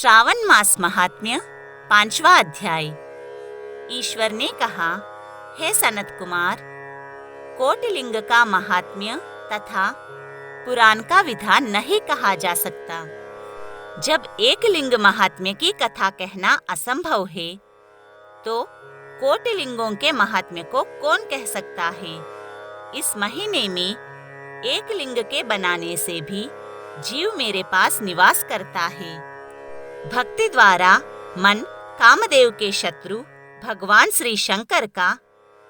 श्रावण मास महात्म्य 5वां अध्याय। ईश्वर ने कहा, हे सनत कुमार, कोटिलिंग का महात्म्य तथा पुराण का विधान नहीं कहा जा सकता। जब एक लिंग महात्म्य की कथा कहना असंभव है, तो कोटिलिंगों के महात्म्य को कौन कह सकता है। इस महीने में एक लिंग के बनाने से भी जीव मेरे पास निवास करता है। भक्ति द्वारा मन कामदेव के शत्रु भगवान श्री शंकर का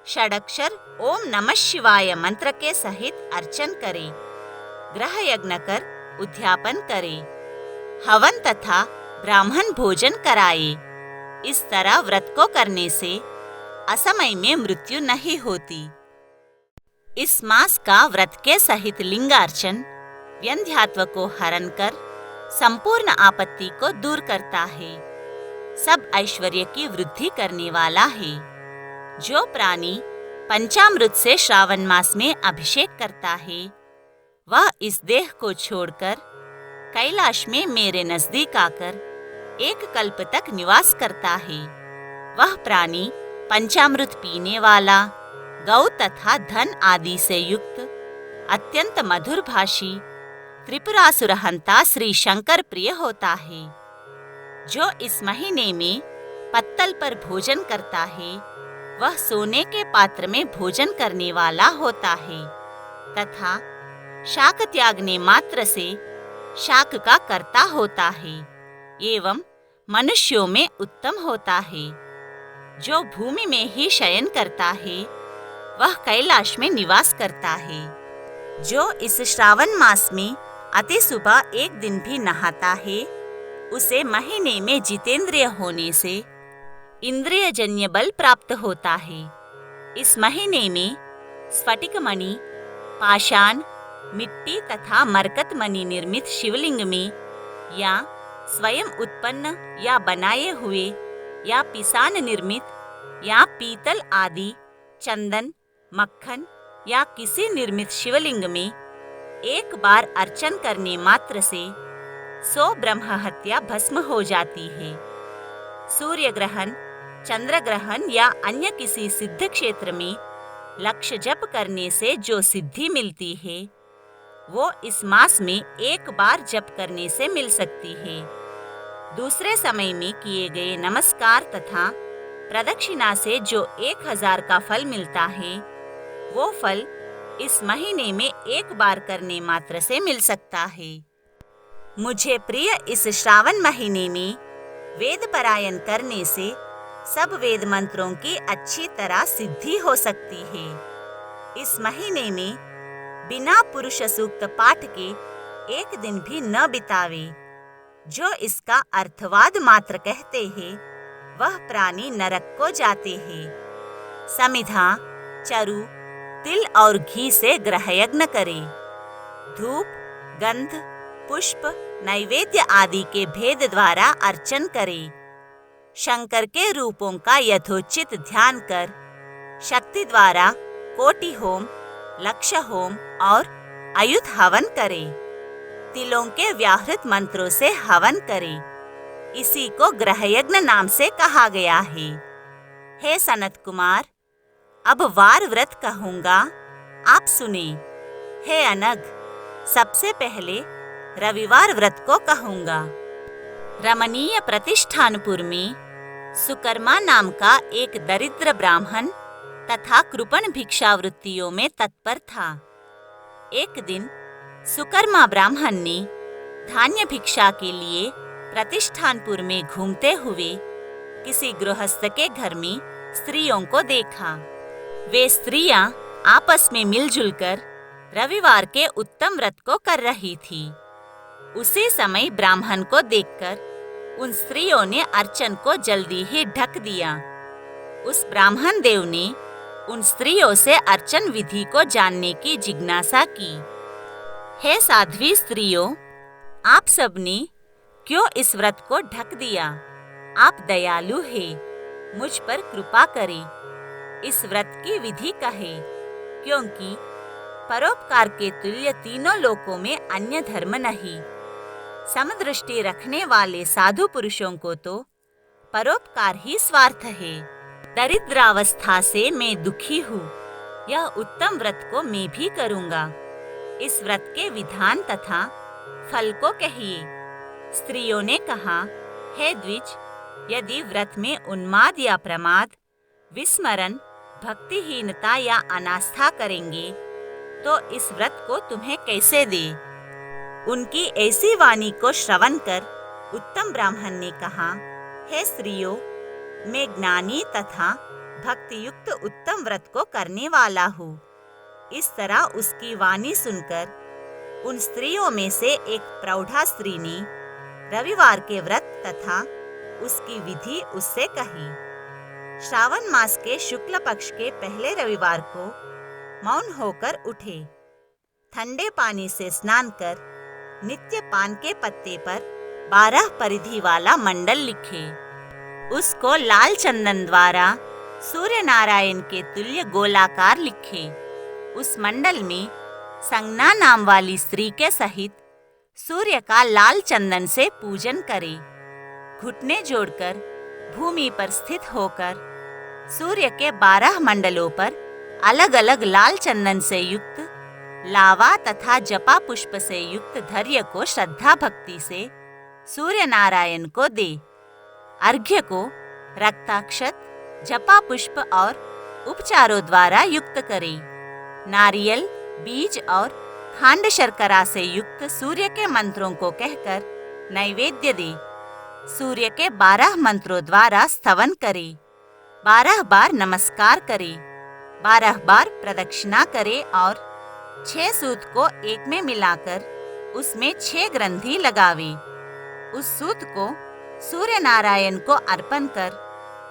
षडक्षर ओम नमः शिवाय मंत्र के सहित अर्चन करे, ग्रह यज्ञ कर उद्यापन करे, हवन तथा ब्राह्मण भोजन कराए। इस तरह व्रत को करने से असमय में मृत्यु नहीं होती। इस मास का व्रत के सहित लिंगार्चन व्यंध्यात्व को हरण कर संपूर्ण आपत्ति को दूर करता है, सब ऐश्वर्य की वृद्धि करने वाला है। जो प्राणी पंचामृत से श्रावण मास में अभिषेक करता है, वह इस देह को छोड़कर कैलाश में मेरे नजदीक आकर एक कल्प तक निवास करता है। वह प्राणी पंचामृत पीने वाला, गौ तथा धन आदि से युक्त, अत्यंत मधुर भाषी, त्रिपुरासुर हंता श्री शंकर प्रिय होता है। जो इस महीने में पत्तल पर भोजन करता है, वह सोने के पात्र में भोजन करने वाला होता है तथा शाक त्यागने मात्र से शाक का कर्ता होता है एवं मनुष्यों में उत्तम होता है। जो भूमि में ही शयन करता है, वह कैलाश में निवास करता है। जो इस श्रावण मास में अति सुबह एक दिन भी नहाता है, उसे महीने में जितेंद्रिय होने से इंद्रियजन्य बल प्राप्त होता है। इस महीने में स्फटिक मणि, पाषाण, मिट्टी तथा मरकत मणि निर्मित शिवलिंग में या स्वयं उत्पन्न या बनाए हुए या पिसान निर्मित या पीतल आदि, चंदन, मक्खन या किसी निर्मित शिवलिंग में एक बार अर्चन करने मात्र से 100 ब्रह्म हत्या भस्म हो जाती है। सूर्य ग्रहण, चंद्र ग्रहण या अन्य किसी सिद्ध क्षेत्र में लक्ष्य जप करने से जो सिद्धि मिलती है, वो इस मास में एक बार जप करने से मिल सकती है। दूसरे समय में किए गए नमस्कार तथा प्रदक्षिणा से जो 1000 का फल मिलता है, वो फल इस महीने में एक बार करने मात्र से मिल सकता है। मुझे प्रिय इस श्रावण महीने में वेद पारायण करने से सब वेद मंत्रों की अच्छी तरह सिद्धि हो सकती है। इस महीने में बिना पुरुष सूक्त पाठ के एक दिन भी न बितावे। जो इसका अर्थवाद मात्र कहते हैं, वह प्राणी नरक को जाते हैं। समिधा, चरु, तिल और घी से ग्रह यज्ञ करे। धूप, गंध, पुष्प, नैवेद्य आदि के भेद द्वारा अर्चन करे। शंकर के रूपों का यथोचित ध्यान कर शक्ति द्वारा कोटि होम, लक्ष होम और अयुत हवन करे। तिलों के व्याहृत मंत्रों से हवन करे। इसी को ग्रह यज्ञ नाम से कहा गया है। हे सनत कुमार, अब वार व्रत कहूँगा, आप सुने। हे अनग, सबसे पहले रविवार व्रत को कहूँगा। रमणीय प्रतिष्ठानपुर में सुकर्मा नाम का एक दरिद्र ब्राह्मण तथा कृपण भिक्षावृत्तियों में तत्पर था। एक दिन सुकर्मा ब्राह्मण ने धान्य भिक्षा के लिए प्रतिष्ठानपुर में घूमते हुए किसी गृहस्थ के घर में स्त्रियों को देखा। वे स्त्रियां आपस में मिलजुल कर रविवार के उत्तम व्रत को कर रही थी। उसी समय ब्राह्मण को देखकर उन स्त्रियों ने अर्चन को जल्दी ही ढक दिया। उस ब्राह्मण देव ने उन स्त्रियों से अर्चन विधि को जानने की जिज्ञासा की। हे साध्वी स्त्रियों, आप सबने क्यों इस व्रत को ढक दिया? आप दयालु हैं, मुझ पर कृपा करें। इस व्रत की विधि कहे, क्योंकि परोपकार के तुल्य तीनों लोकों में अन्य धर्म नहीं। समदृष्टि रखने वाले साधु पुरुषों को तो परोपकार ही स्वार्थ है। दरिद्रावस्था से मैं दुखी हूँ, यह उत्तम व्रत को मैं भी करूँगा। इस व्रत के विधान तथा फल को कहिए। स्त्रियों ने कहा, हे द्विज, यदि व्रत में उन्माद या प्रमाद, विस्मरण, भक्तिहीनता या अनास्था करेंगे तो इस व्रत को तुम्हें कैसे दे। उनकी ऐसी वाणी को श्रवण कर उत्तम ब्राह्मण ने कहा, हे स्त्रियों, मैं ज्ञानी तथा भक्तियुक्त उत्तम व्रत को करने वाला हूँ। इस तरह उसकी वाणी सुनकर उन स्त्रियों में से एक प्रौढ़ा स्त्री ने रविवार के व्रत तथा उसकी विधि उससे कही। श्रावण मास के शुक्ल पक्ष के पहले रविवार को मौन होकर उठे, ठंडे पानी से स्नान कर नित्य पान के पत्ते पर 12 परिधि वाला मंडल लिखे। उसको लाल चंदन द्वारा सूर्य नारायण के तुल्य गोलाकार लिखे। उस मंडल में संज्ञा नाम वाली स्त्री के सहित सूर्य का लाल चंदन से पूजन करे। घुटने जोड़कर भूमि पर स्थित होकर सूर्य के 12 मंडलों पर अलग अलग लाल चंदन से युक्त लावा तथा जपा पुष्प से युक्त धैर्य को श्रद्धा भक्ति से सूर्य नारायण को दे। अर्घ्य को रक्ताक्षत, जपा पुष्प और उपचारों द्वारा युक्त करे। नारियल, बीज और खांड शर्करा से युक्त सूर्य के मंत्रों को कहकर नैवेद्य दे। सूर्य के 12 मंत्रों द्वारा स्तवन करे। 12 बार नमस्कार करे, 12 बार प्रदक्षिणा करे और 6 सूत को एक में मिलाकर उसमें 6 ग्रंथि लगावे। उस सूत को सूर्य नारायण को अर्पण कर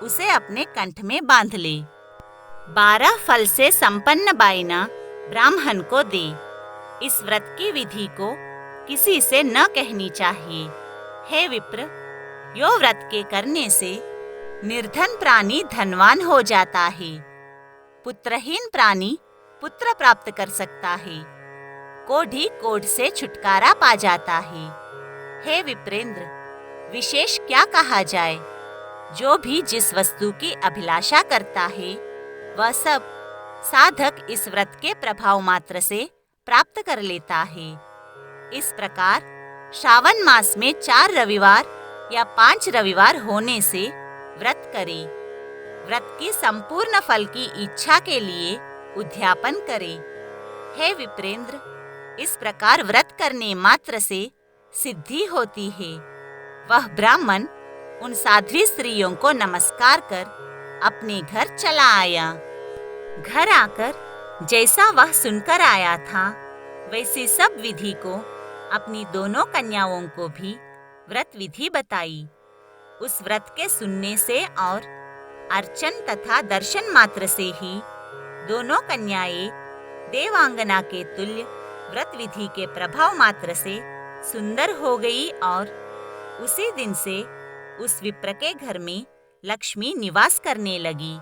उसे अपने कंठ में बांध ले। 12 फल से संपन्न बायना ब्राह्मण को दे। इस व्रत की विधि को किसी से न कहनी चाहिए। हे विप्र, यो व्रत के करने से निर्धन प्राणी धनवान हो जाता है, पुत्रहीन प्राणी पुत्र प्राप्त कर सकता है, कोढ़ी कोढ़ से छुटकारा पा जाता है। हे विप्रेंद्र, विशेष क्या कहा जाए। जो भी जिस वस्तु की अभिलाषा करता है वह सब साधक इस व्रत के प्रभाव मात्र से प्राप्त कर लेता है। इस प्रकार श्रावण मास में 4 रविवार या 5 रविवार होने से व्रत करे। व्रत की संपूर्ण फल की इच्छा के लिए उद्यापन करे। हे विप्रेंद्र, इस प्रकार व्रत करने मात्र से सिद्धि होती है। वह ब्राह्मण उन साध्वी स्त्रियों को नमस्कार कर अपने घर चला आया। घर आकर जैसा वह सुनकर आया था वैसी सब विधि को अपनी दोनों कन्याओं को भी व्रत विधि बताई। उस व्रत के सुनने से और अर्चन तथा दर्शन मात्र से ही दोनों कन्याएं देवांगना के तुल्य व्रत विधि के प्रभाव मात्र से सुंदर हो गई और उसी दिन से उस विप्र के घर में लक्ष्मी निवास करने लगी।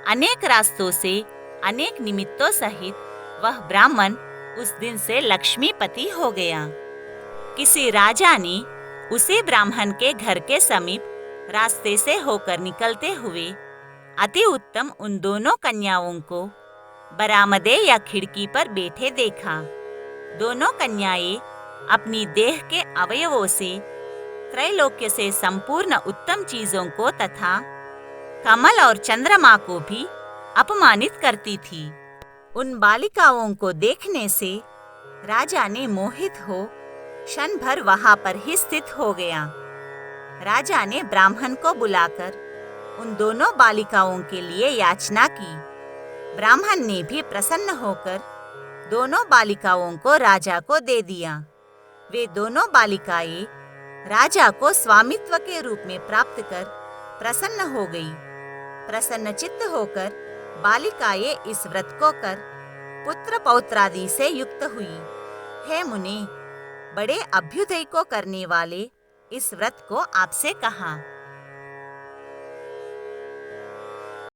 अनेक रास्तों से, अनेक निमित्तों सहित वह ब्राह्मण उस दिन से लक्ष्मीपति हो गया। किसी राजा ने उसी ब्राह्मण के घर के समीप रास्ते से होकर निकलते हुए अति उत्तम उन दोनों कन्याओं को बरामदे या खिड़की पर बैठे देखा। दोनों कन्याएं अपनी देह के अवयवों से त्रैलोक्य से संपूर्ण उत्तम चीजों को तथा कमल और चंद्रमा को भी अपमानित करती थी। उन बालिकाओं को देखने से राजा ने मोहित हो क्षण भर वहां पर ही स्थित हो गया। राजा ने ब्राह्मण को बुलाकर उन दोनों बालिकाओं के लिए याचना की। ब्राह्मण ने भी प्रसन्न होकर दोनों बालिकाओं को राजा को दे दिया। वे दोनों बालिकाएं राजा को स्वामित्व के रूप में प्राप्त कर प्रसन्न हो गई। प्रसन्नचित्त होकर बालिकाएं इस व्रत को कर पुत्र पौत्रादि से युक्त हुई। हे मुने, बड़े अभ्युदय को करने वाले इस व्रत को आपसे कहा।